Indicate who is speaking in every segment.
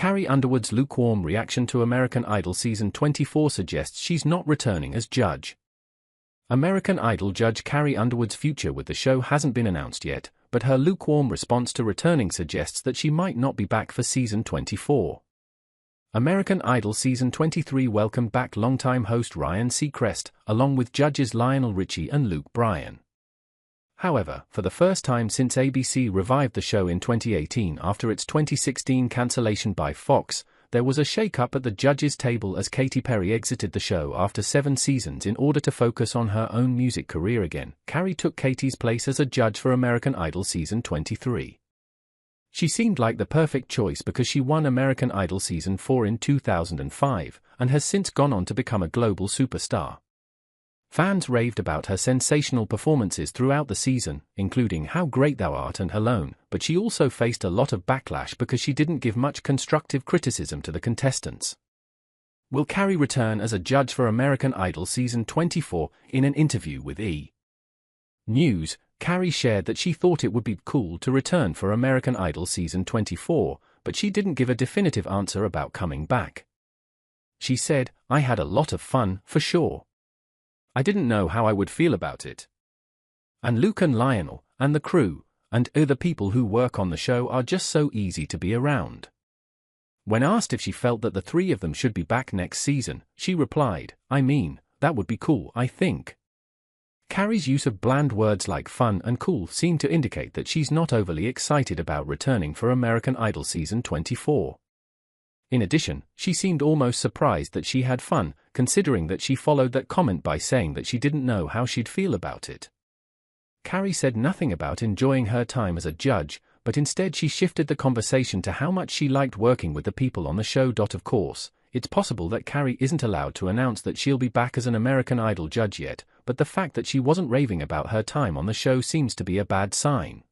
Speaker 1: Carrie Underwood's lukewarm reaction to American Idol Season 24 suggests she's not returning as judge. American Idol judge Carrie Underwood's future with the show hasn't been announced yet, but her lukewarm response to returning suggests that she might not be back for Season 24. American Idol Season 23 welcomed back longtime host Ryan Seacrest, along with judges Lionel Richie and Luke Bryan. However, for the first time since ABC revived the show in 2018 after its 2016 cancellation by Fox, there was a shake-up at the judges' table as Katy Perry exited the show after 7 seasons in order to focus on her own music career again. Carrie took Katy's place as a judge for American Idol Season 23. She seemed like the perfect choice because she won American Idol Season 4 in 2005, and has since gone on to become a global superstar. Fans raved about her sensational performances throughout the season, including How Great Thou Art and Alone, but she also faced a lot of backlash because she didn't give much constructive criticism to the contestants. Will Carrie return as a judge for American Idol Season 24? In an interview with E! News, Carrie shared that she thought it would be cool to return for American Idol Season 24, but she didn't give a definitive answer about coming back. She said, "I had a lot of fun, for sure. I didn't know how I would feel about it. And Luke and Lionel, and the crew, and the people who work on the show are just so easy to be around." When asked if she felt that the 3 of them should be back next season, she replied, "I mean, that would be cool, I think." Carrie's use of bland words like fun and cool seem to indicate that she's not overly excited about returning for American Idol Season 24. In addition, she seemed almost surprised that she had fun, considering that she followed that comment by saying that she didn't know how she'd feel about it. Carrie said nothing about enjoying her time as a judge, but instead she shifted the conversation to how much she liked working with the people on the show. Of course, it's possible that Carrie isn't allowed to announce that she'll be back as an American Idol judge yet, but the fact that she wasn't raving about her time on the show seems to be a bad sign.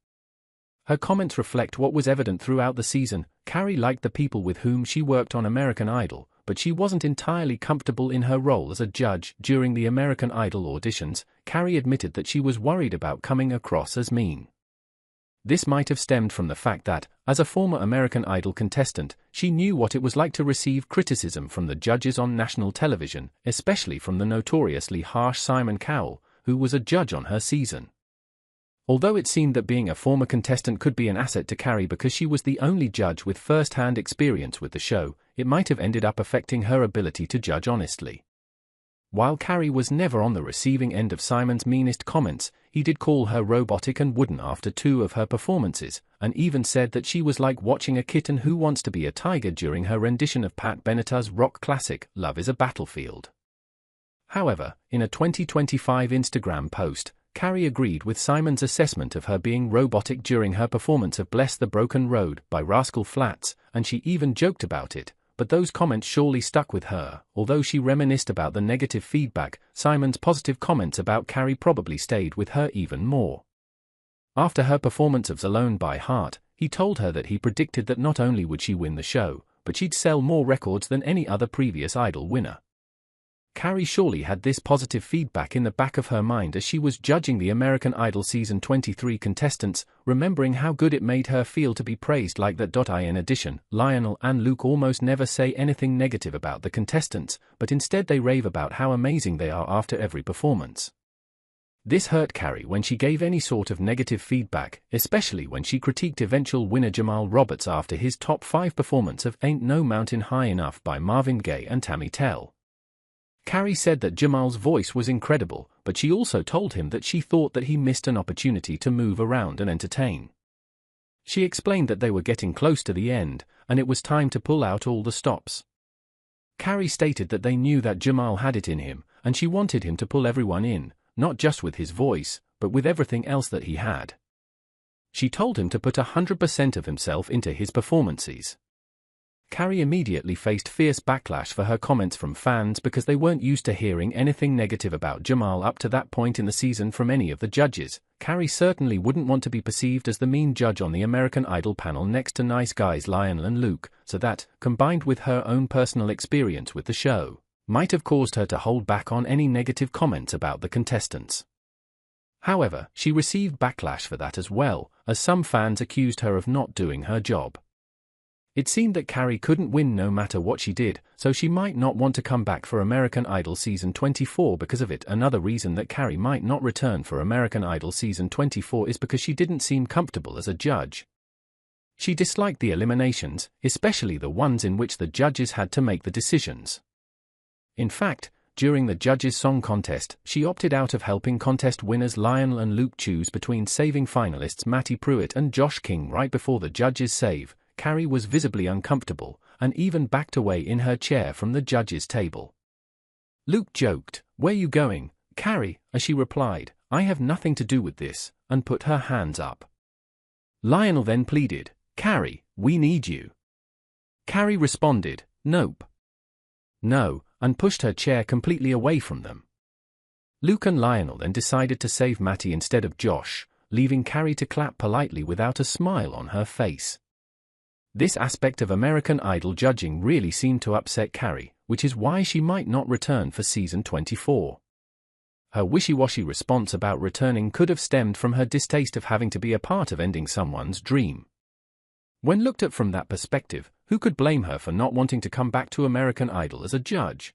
Speaker 1: Her comments reflect what was evident throughout the season. Carrie liked the people with whom she worked on American Idol, but she wasn't entirely comfortable in her role as a judge. During the American Idol auditions, Carrie admitted that she was worried about coming across as mean. This might have stemmed from the fact that, as a former American Idol contestant, she knew what it was like to receive criticism from the judges on national television, especially from the notoriously harsh Simon Cowell, who was a judge on her season. Although it seemed that being a former contestant could be an asset to Carrie because she was the only judge with first-hand experience with the show, it might have ended up affecting her ability to judge honestly. While Carrie was never on the receiving end of Simon's meanest comments, he did call her robotic and wooden after 2 of her performances, and even said that she was like watching a kitten who wants to be a tiger during her rendition of Pat Benatar's rock classic, Love is a Battlefield. However, in a 2025 Instagram post, Carrie agreed with Simon's assessment of her being robotic during her performance of Bless the Broken Road by Rascal Flatts, and she even joked about it, but those comments surely stuck with her. Although she reminisced about the negative feedback, Simon's positive comments about Carrie probably stayed with her even more. After her performance of Alone by Heart, he told her that he predicted that not only would she win the show, but she'd sell more records than any other previous Idol winner. Carrie surely had this positive feedback in the back of her mind as she was judging the American Idol Season 23 contestants, remembering how good it made her feel to be praised like that. In addition, Lionel and Luke almost never say anything negative about the contestants, but instead they rave about how amazing they are after every performance. This hurt Carrie when she gave any sort of negative feedback, especially when she critiqued eventual winner Jamal Roberts after his top 5 performance of Ain't No Mountain High Enough by Marvin Gaye and Tammy Tell. Carrie said that Jamal's voice was incredible, but she also told him that she thought that he missed an opportunity to move around and entertain. She explained that they were getting close to the end, and it was time to pull out all the stops. Carrie stated that they knew that Jamal had it in him, and she wanted him to pull everyone in, not just with his voice, but with everything else that he had. She told him to put 100% of himself into his performances. Carrie immediately faced fierce backlash for her comments from fans because they weren't used to hearing anything negative about Jamal up to that point in the season from any of the judges. Carrie certainly wouldn't want to be perceived as the mean judge on the American Idol panel next to nice guys Lionel and Luke, so that, combined with her own personal experience with the show, might have caused her to hold back on any negative comments about the contestants. However, she received backlash for that as well, as some fans accused her of not doing her job. It seemed that Carrie couldn't win no matter what she did, so she might not want to come back for American Idol Season 24 because of it. Another reason that Carrie might not return for American Idol Season 24 is because she didn't seem comfortable as a judge. She disliked the eliminations, especially the ones in which the judges had to make the decisions. In fact, during the judges' song contest, she opted out of helping contest winners Lionel and Luke choose between saving finalists Matty Pruitt and Josh King right before the judges' save. Carrie was visibly uncomfortable, and even backed away in her chair from the judges' table. Luke joked, "Where you going, Carrie?" as she replied, "I have nothing to do with this," and put her hands up. Lionel then pleaded, "Carrie, we need you." Carrie responded, "Nope. No," and pushed her chair completely away from them. Luke and Lionel then decided to save Matty instead of Josh, leaving Carrie to clap politely without a smile on her face. This aspect of American Idol judging really seemed to upset Carrie, which is why she might not return for Season 24. Her wishy-washy response about returning could have stemmed from her distaste of having to be a part of ending someone's dream. When looked at from that perspective, who could blame her for not wanting to come back to American Idol as a judge?